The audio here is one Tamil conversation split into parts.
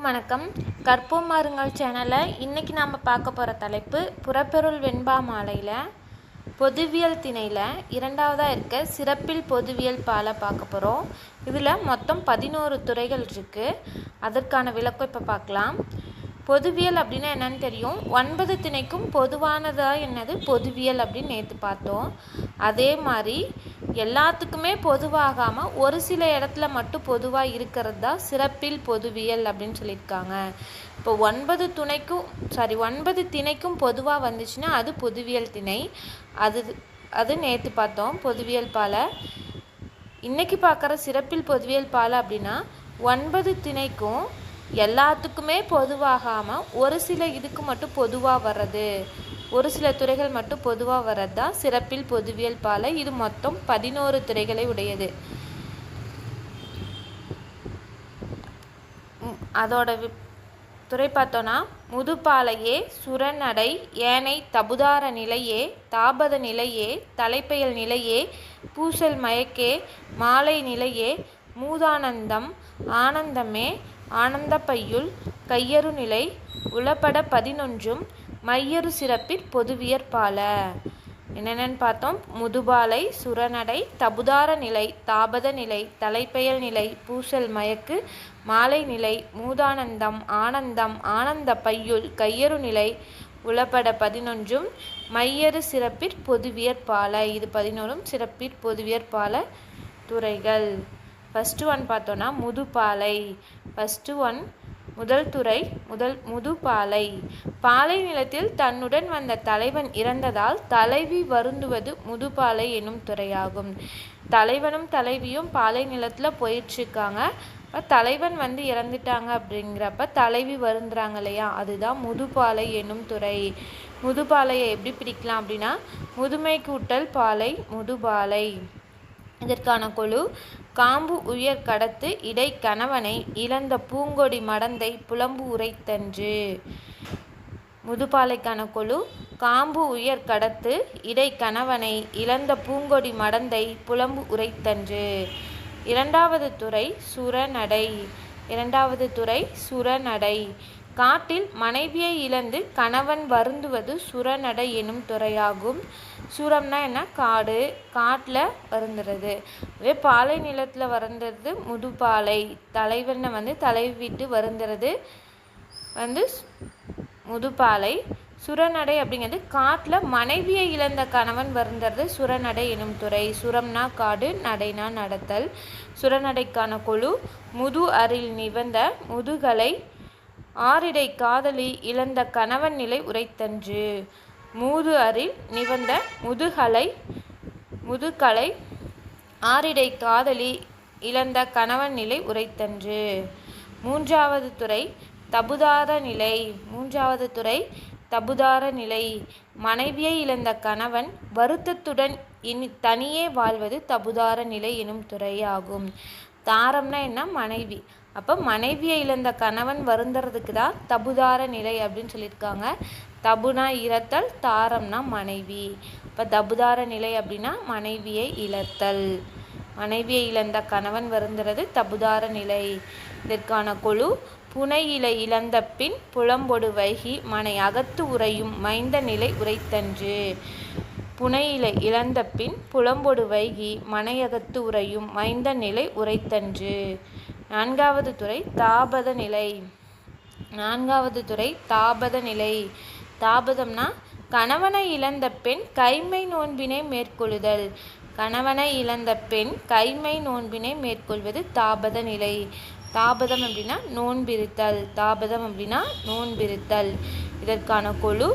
வணக்கம். கற்போம் மருங்கள் சேனலில் இன்றைக்கி நாம் பார்க்க போகிற தலைப்பு புறப்பொருள் வெண்பா மாலையில் பொதுவியல் திணையில் இரண்டாவதாக இருக்க சிறப்பில் பொதுவியல் பாலை பார்க்க போகிறோம். இதில் மொத்தம் 11 துறைகள் இருக்குது. அதற்கான விளக்கம் இப்போ பார்க்கலாம். பொதுவியல் அப்படின்னா என்னன்னு தெரியும். 9 திணைக்கும் பொதுவானதாக என்னது பொதுவியல் அப்படின்னு நேற்று பார்த்தோம். அதே மாதிரி எல்லாத்துக்குமே பொதுவாகாமல் ஒரு சில இடத்துல மட்டும் பொதுவாக இருக்கிறது தான் சிறப்பில் பொதுவியல் அப்படின்னு சொல்லியிருக்காங்க. இப்போ 9 திணைக்கும் பொதுவாக வந்துச்சுன்னா அது பொதுவியல் திணை. அது நேற்று பார்த்தோம் பொதுவியல் பாலை. இன்றைக்கி பார்க்குற சிறப்பில் பொதுவியல் பாலை அப்படின்னா 9 திணைக்கும் எல்லாத்துக்குமே பொதுவாகாமல் ஒரு சில இதுக்கு மட்டும் பொதுவாக வர்றது, ஒரு சில துறைகள் மட்டும் பொதுவாக வர்றது தான் சிறப்பில் பொதுவியல் பாலை. இது மொத்தம் 11 துறைகளை உடையது. அதோட துறை பார்த்தோன்னா முதுபாலையே, சுரநடை, ஏனை, தபுதார நிலையே, தாபத நிலையே, தலைப்பெயல் நிலையே, பூசல் மயக்கே, மாலை நிலையே, மூதானந்தம், ஆனந்தமே, ஆனந்த பையுள், கையறு நிலை, உளப்பட 11ம், மையறு சிறப்பிற் பொதுவியற் பால. என்னென்னு பார்த்தோம். முதுபாலை, சுரநடை, தபுதார நிலை, தாபத நிலை, தலைப்பெயல் நிலை, பூசல் மயக்கு, மாலை நிலை, மூதானந்தம், ஆனந்தம், ஆனந்த பையுள், கையறு நிலை, உளப்பட 11ம், மையறு சிறப்பிற் பொதுவியற் பால. இது 11ம் சிறப்பிற் பொதுவியற் பால துறைகள். ஃபஸ்ட்டு ஒன் பார்த்தோன்னா முதுபாலை. முதல் துறை முதுபாலை. பாலை நிலத்தில் தன்னுடன் வந்த தலைவன் இறந்ததால் தலைவி வருந்துவது முதுபாலை என்னும் துறையாகும். தலைவனும் தலைவியும் பாலை நிலத்தில் போயிட்டுருக்காங்க. தலைவன் இறந்துட்டாங்க அப்படிங்கிறப்ப தலைவி வருந்துறாங்க இல்லையா, அதுதான் முதுபாலை என்னும் துறை. முதுபாலையை எப்படி பிரிக்கலாம் அப்படின்னா முதுமை கூட்டல் பாலை முதுபாலை. இதற்கான குழு காம்பு உயர் கடத்து இடை கணவனை இழந்த பூங்கொடி மடந்தை புலம்பு உரைத்தன்று. முதுபாலைக்கான குழு காம்பு உயர் கடத்து இடை கணவனை இழந்த பூங்கொடி மடந்தை புலம்பு உரைத்தன்று. இரண்டாவது துறை சுரநடை. காட்டில் மனைவியை இழந்து கணவன் வருந்துவது சுரநடை எனும் துறையாகும். சுரம்னா என்ன? காடு, காட்டில் வருந்துறது. அதே பாலை நிலத்தில் வருந்துறது முதுபாலை. தலைவனை தலைவி விட்டு வருந்துறது முதுபாலை. சுரநடை அப்படிங்கிறது காட்டில் மனைவியை இழந்த கணவன் வருந்துறது சுரநடை எனும் துறை. சுரம்னா காடு, நடைனா நடத்தல். சுரநடைக்கான குழு முது அரில் நிவந்த முதுகலை ஆரிடை காதலி இழந்த கணவன் நிலை உரைத்தன்று. மூது அரில் நிவந்த முதுகலை ஆரிடை காதலி இழந்த கணவன் நிலை உரைத்தன்று. மூன்றாவது துறை தபுதார நிலை. மனைவியை இழந்த கணவன் வருத்தத்துடன் தனியே வாழ்வது தபுதார நிலை எனும் துறையாகும். தாரம்னா என்ன? மனைவி. அப்போ மனைவியை இழந்த கணவன் வருந்துறதுக்கு தான் தபுதார நிலை அப்படின்னு சொல்லியிருக்காங்க. தபுனா இறத்தல், தாரம்னா மனைவி. இப்போ தபுதார நிலை அப்படின்னா மனைவியை இழத்தல். மனைவியை இழந்த கணவன் வருந்துறது தபுதார நிலை. இதற்கான குழு புனையிலை இழந்த பின் புலம்பொடு வைகி மனை அகத்து உறையும் மைந்த நிலை உரைத்தன்று. புனையிலை இழந்த பின் புலம்பொடு வைகி மனையகத்து உறையும் மைந்த நிலை உரைத்தன்று. நான்காவது துறை தாபத நிலை. தாபதம்னா கணவனை இழந்த பெண் கைமை நோன்பினை மேற்கொள்ளுதல். கணவனை இழந்த பெண் கைமை நோன்பினை மேற்கொள்வது தாபத நிலை. தாபதம் அப்படின்னா நோன்பிருத்தல். இதற்கான கொழு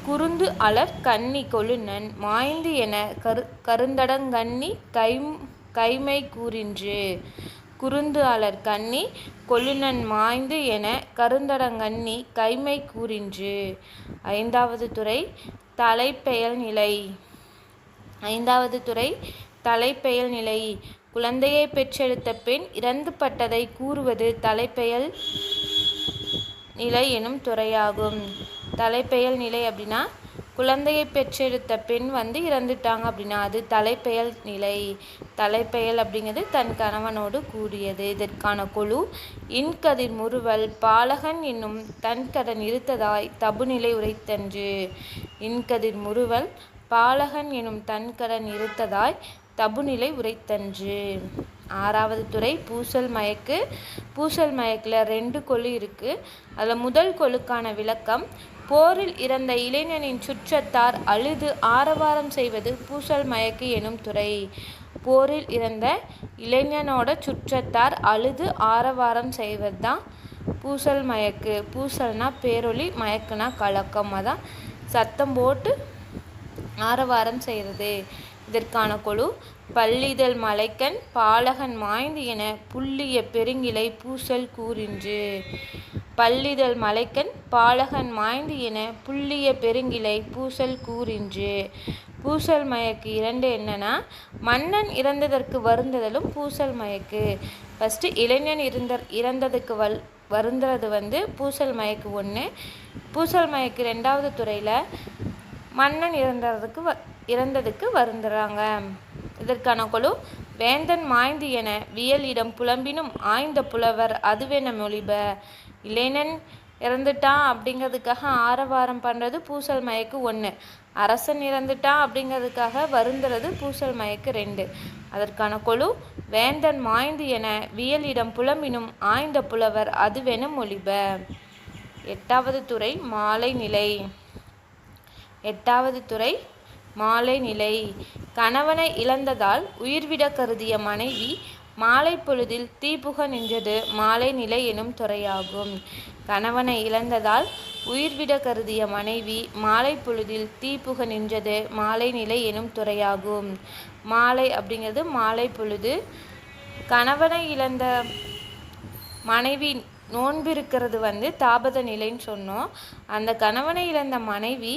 குருந்து அலர் கன்னி கொழுநன் மாய்ந்து என கருந்தடங்கண்ணி கைமை கூறின்று. குருந்து அலர் கன்னி கொழுநன் மாய்ந்து என கருந்தடங்கண்ணி கைமை கூறின்று. ஐந்தாவது துறை தலைப்பெயல் நிலை. குழந்தையை பெற்றெடுத்த பெண் இறந்து பட்டதை கூறுவது தலைப்பெயல் நிலை எனும் துறையாகும். தலைப்பெயல் நிலை அப்படின்னா குழந்தையை பெற்றெடுத்த பெண் இறந்துட்டாங்க அப்படின்னா அது தலைப்பெயல் நிலை. தலைப்பெயல் அப்படிங்கிறது தன் கணவனோடு கூடியது. இதற்கான குழு இன்கதிர் முறுவல் பாலகன் என்னும் தன்கடன் இருத்ததாய் தபுநிலை உரைத்தன்று. இன்கதிர் முறுவல் பாலகன் எனும் தன்கடன் இருத்ததாய் தபுநிலை உரைத்தன்று. ஆறாவது துறை பூசல் மயக்கு. பூசல் மயக்கில் 2 கொழு இருக்குது. அதில் முதல் கொழுக்கான விளக்கம்: போரில் இறந்த இளைஞனின் சுற்றத்தார் அழுது ஆரவாரம் செய்வது பூசல் மயக்கு எனும் துறை. போரில் இறந்த இளைஞனோட சுற்றத்தார் அழுது ஆரவாரம் செய்வது தான் பூசல் மயக்கு. பூசல்னா பேரொளி, மயக்குனா கலக்கம். அதான் சத்தம் போட்டு ஆரவாரம் செய்கிறது. இதற்கான குழு பள்ளிதழ் மலைக்கண் பாலகன் மாய்ந்து என புள்ளிய பெருங்கிளை பூசல் கூறின்று. பள்ளிதழ் மலைக்கண் பாலகன் மாய்ந்து என புள்ளிய பெருங்கிளை பூசல் கூறின்று. பூசல் மயக்கு 2 என்னன்னா, மன்னன் இறந்ததற்கு வருந்துதலும் பூசல் மயக்கு. ஃபஸ்ட்டு இளைஞன் இறந்ததுக்கு வருந்துறது பூசல் மயக்கு 1. பூசல் மயக்கு 2வது துறையில் மன்னன் இறந்ததுக்கு வருந்துறாங்க. இதற்கான குழு வேந்தன் மாய்ந்து என வியலிடம் புலம்பினும் ஆய்ந்த புலவர் அதுவென மொழிப. இளைஞன் இறந்துட்டான் அப்படிங்கிறதுக்காக ஆரவாரம் பண்ணுறது பூசல் மயக்கு 1. அரசன் இறந்துட்டான் அப்படிங்கிறதுக்காக வருந்துறது பூசல் மயக்கு 2. அதற்கான குழு வேந்தன் மாய்ந்து என வியலிடம் புலம்பினும் ஆய்ந்த புலவர் அதுவென மொழிப. 8வது துறை மாலை நிலை. 8வது துறை மாலை நிலை. கணவனை இழந்ததால் உயிர்விட கருதிய மனைவி மாலை பொழுதில் தீப்புக நின்றது மாலை நிலை எனும் துறையாகும். கணவனை இழந்ததால் உயிர்விட கருதிய மனைவி மாலை பொழுதில் தீப்புக நின்றது மாலை நிலை எனும் துறையாகும். மாலை அப்படிங்கிறது மாலை பொழுது. கணவனை இழந்த மனைவி நோன்பு இருக்கிறது தாபத நிலைன்னு சொன்னோம். அந்த கணவனை இழந்த மனைவி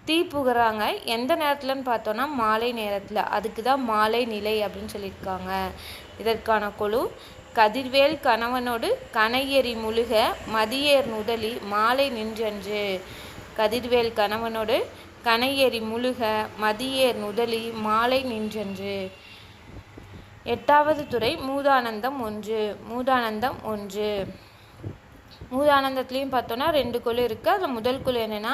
தீப்புகிறாங்க எந்த நேரத்தில்னு பார்த்தோன்னா மாலை நேரத்தில். அதுக்கு தான் மாலை நிலை அப்படின்னு சொல்லியிருக்காங்க. இதற்கான குழு கதிர்வேல் கணவனோடு கனையெறி முழுக மதியேர் நுதலி மாலை நின்றன்று. கதிர்வேல் கணவனோடு கனையெறி முழுக மதியேர் நுதலி மாலை நின்றன்று. 8வது துறை மூதானந்தம் 1. மூதானந்தம் 1. மூதானந்தத்துலேயும் பார்த்தோன்னா 2 குழு இருக்குது. அதில் முதல் குழு என்னென்னா,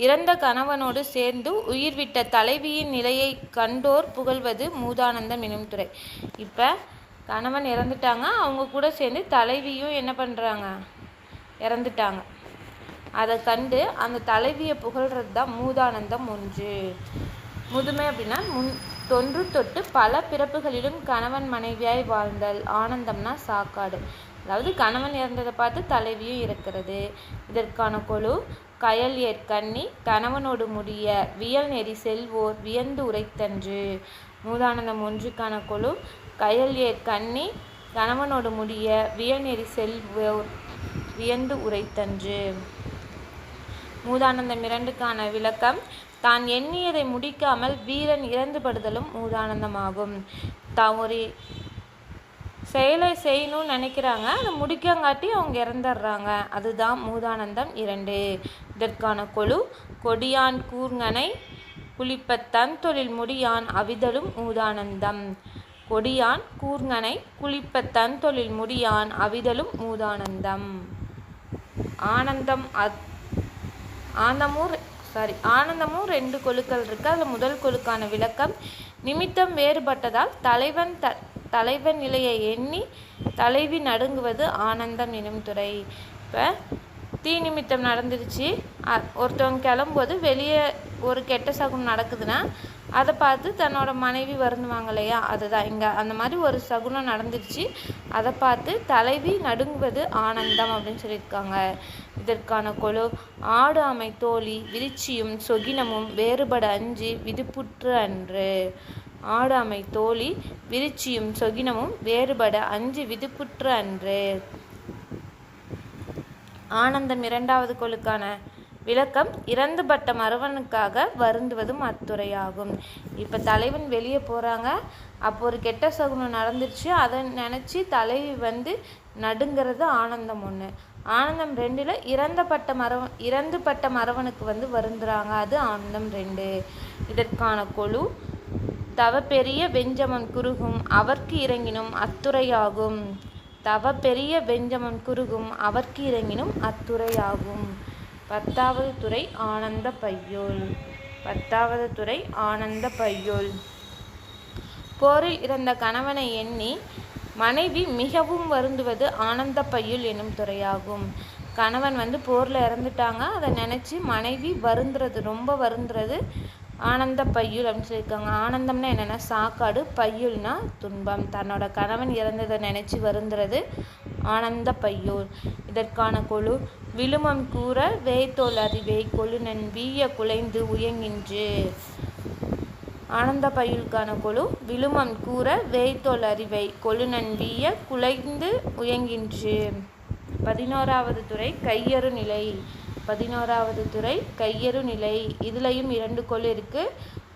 இறந்த கணவனோடு சேர்ந்து உயிர் விட்ட தலைவியின் நிலையை கண்டோர் புகழ்வது மூதானந்தம் எனும் துறை. இப்போ கணவன் இறந்துட்டாங்க, அவங்க கூட சேர்ந்து தலைவியும் என்ன பண்ணுறாங்க, இறந்துட்டாங்க. அதை கண்டு அந்த தலைவியை புகழ்கிறது தான் மூதானந்தம் 1. முதுமை அப்படின்னா தொன்று தொட்டு பல பிறப்புகளிலும் கணவன் மனைவியாய் வாழ்ந்தல். ஆனந்தம்னா சாக்காடு. அதாவது கணவன் இறந்ததை பார்த்து தலைவியும் இருக்கிறது. இதற்கான குழு கயல் ஏற்கண்ணி கணவனோடு முடிய வியல் நெறி செல்வோர் வியந்து உரைத்தன்று. மூதானந்தம் 1க்கான குழு கயல் ஏற்கண்ணி கணவனோடு முடிய வியல் நெறி செல்வோர் வியந்து உரைத்தன்று. மூதானந்தம் 2க்கான விளக்கம்: தான் எண்ணியதை முடிக்காமல் வீரன் இறந்துபடுதலும் மூதானந்தமாகும். தான் ஒரு செயலை செய்யணும்னு நினைக்கிறாங்க, அதை முடிக்கங்காட்டி அவங்க இறந்துடுறாங்க. அதுதான் மூதானந்தம் 2. இதற்கான குழு கொடியான் கூர்ங்கனை குளிப்ப தன் தொழில் முடியான் அவிதலும் மூதானந்தம். கொடியான் கூர்ங்கனை குளிப்ப தன் தொழில் முடியான் அவிதலும் மூதானந்தம். ஆனந்தமும் 2 குழுக்கள் இருக்குது. அதில் முதல் குழுக்கான விளக்கம்: நிமித்தம் வேறுபட்டதால் தலைவன் நிலையை எண்ணி தலைவி நடுங்குவது ஆனந்தம் எனும் துறை. இப்போ தீ நிமித்தம் நடந்துருச்சு, ஒருத்தவங்க கிளம்பும்போது வெளியே ஒரு கெட்ட சகுனம் நடக்குதுன்னா அதை பார்த்து தன்னோட மனைவி வருந்துவாங்க இல்லையா, அதுதான் இங்கே அந்த மாதிரி ஒரு சகுனம் நடந்துருச்சு, அதை பார்த்து தலைவி நடுங்குவது ஆனந்தம் அப்படின்னு சொல்லியிருக்காங்க. இதற்கான குழு ஆடு அமை தோழி விரிச்சியும் சொகினமும் வேறுபட அஞ்சு விதுப்புற்று அன்று. ஆடு அமை தோழி விரிச்சியும் சொகினமும் வேறுபட அஞ்சு விதுப்புற்று அன்று. ஆனந்தம் 2வது குழுக்கான விளக்கம்: இறந்துபட்ட மறவனுக்காக வருந்துவதும் அத்துறையாகும். இப்போ தலைவன் வெளியே போகிறாங்க, அப்போ ஒரு கெட்ட சகுனம் நடந்துருச்சு, அதை நினச்சி தலைவி நடுங்கிறது ஆனந்தம் 1. ஆனந்தம் 2ல் இறந்துபட்ட மறவனுக்கு வந்து வருந்துறாங்க, அது ஆனந்தம் 2. இதற்கான கொழு தவ பெரிய வெஞ்சமன் குறுகும் அவர்க்கு இறங்கினும் அத்துறையாகும். தவ பெரிய வெஞ்சமன் குறுகும் அவர்க்கு இறங்கினும் அத்துறையாகும். 10வது துறை ஆனந்த பையுள். 10வது துறை ஆனந்த பையுள். போரில் இறந்த கணவனை எண்ணி மனைவி மிகவும் வருந்துவது ஆனந்த பையுள் எனும் துறையாகும். கணவன் வந்து போரில் இறந்துட்டாங்க, அதை நினச்சி மனைவி வருந்துறது, ரொம்ப வருந்துறது ஆனந்த பையுள் அப்படின்னு சொல்லியிருக்காங்க. ஆனந்தம்னா என்னென்னா சாக்காடு, பையுள்னா துன்பம். தன்னோட கணவன் இறந்ததை நினச்சி வருந்துறது ஆனந்த பையுள். இதற்கான கொழு விழுமம் கூற வேய்த்தோல் அறிவை கொழுநன் வீய குலைந்து உயங்கின்று. ஆனந்த பையுளுக்கான கொழு விழுமம் கூற வேய்த்தோல் அறிவை கொழுநன் வீய குலைந்து உயங்கின்று. 11வது துறை கையறு நிலை. 11வது துறை கையறு நிலை. இதுலையும் 2 கொழு இருக்கு.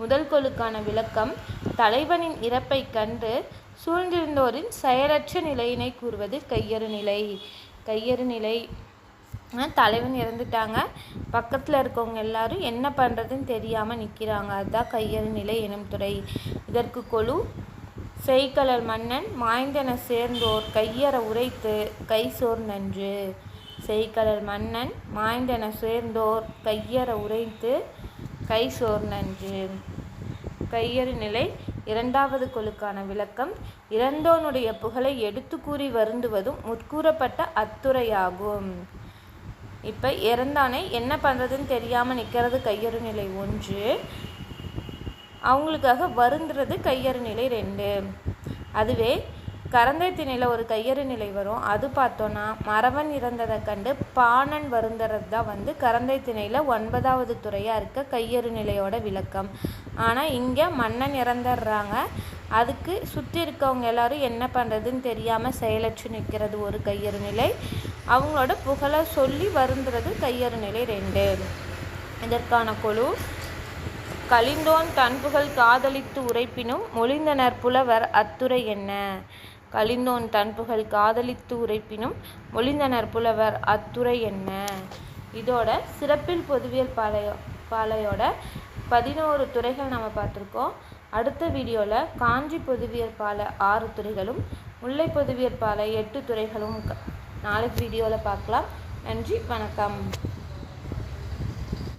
முதல் கொழுக்கான விளக்கம் தலைவனின் இறப்பை கண்டு சூழ்ந்திருந்தோரின் செயலற்ற நிலையினை கூறுவது கையறு நிலை. கையறு நிலை தலைவன் இறந்துட்டாங்க, பக்கத்தில் இருக்கவங்க எல்லாரும் என்ன பண்ணுறதுன்னு தெரியாமல் நிற்கிறாங்க, அதுதான் கையறு நிலை எனும் துறை. இதற்கு கொழு செய்கழல் மன்னன் மாய்ந்தென சேர்ந்தோர் கையற உரைத்து கைசோர் நன்று. செய்கழல் மன்னன் மாய்ந்தென சேர்ந்தோர் கையற உரைத்து கைசோர் நன்று. கையறு நிலை 2வது கொழுக்கான விளக்கம் இறந்தோனுடைய புகழை எடுத்து கூறி வருந்துவதும் முற்கூறப்பட்ட அத்துறையாகும். இப்போ இறந்தானே என்ன பண்ணுறதுன்னு தெரியாமல் நிற்கிறது கையறு நிலை 1, அவங்களுக்காக வருந்துறது கையறு நிலை 2. அதுவே கரந்தை திணையில் ஒரு கையறு நிலை வரும், அது பார்த்தோன்னா மறவன் இறந்ததை கண்டு பாணன் வருந்துறது தான் வந்து கரந்தை திணையில் 9வது துறையாக இருக்க கையறு நிலையோட விளக்கம். ஆனால் இங்கே மன்னன் இறந்துடுறாங்க, அதுக்கு சுற்றி இருக்கவங்க எல்லாரும் என்ன பண்ணுறதுன்னு தெரியாமல் செயலற்று நிற்கிறது ஒரு கையறு நிலை. அவங்களோட புகழை சொல்லி வருந்துறது கையறு நிலை 2. இதற்கான கொழு கலிந்தோன் தன்புகழ் காதலித்து உரைப்பினும் மொழிந்தனர் புலவர் அத்துறை என்ன. கலிந்தோன் தன்புகழ் காதலித்து உரைப்பினும் மொழிந்தனர் புலவர் அத்துறை என்ன. இதோட சிறப்பில் பொதுவியல் பாலையோட 11 துறைகள் நம்ம பார்த்துருக்கோம். அடுத்த வீடியோவில் காஞ்சி பொதுவியல் பாலை 6 துறைகளும் முல்லை பொதுவியல் பாலை 8 துறைகளும் நாளைக்கு வீடியோவில் பார்க்கலாம். நன்றி, வணக்கம்.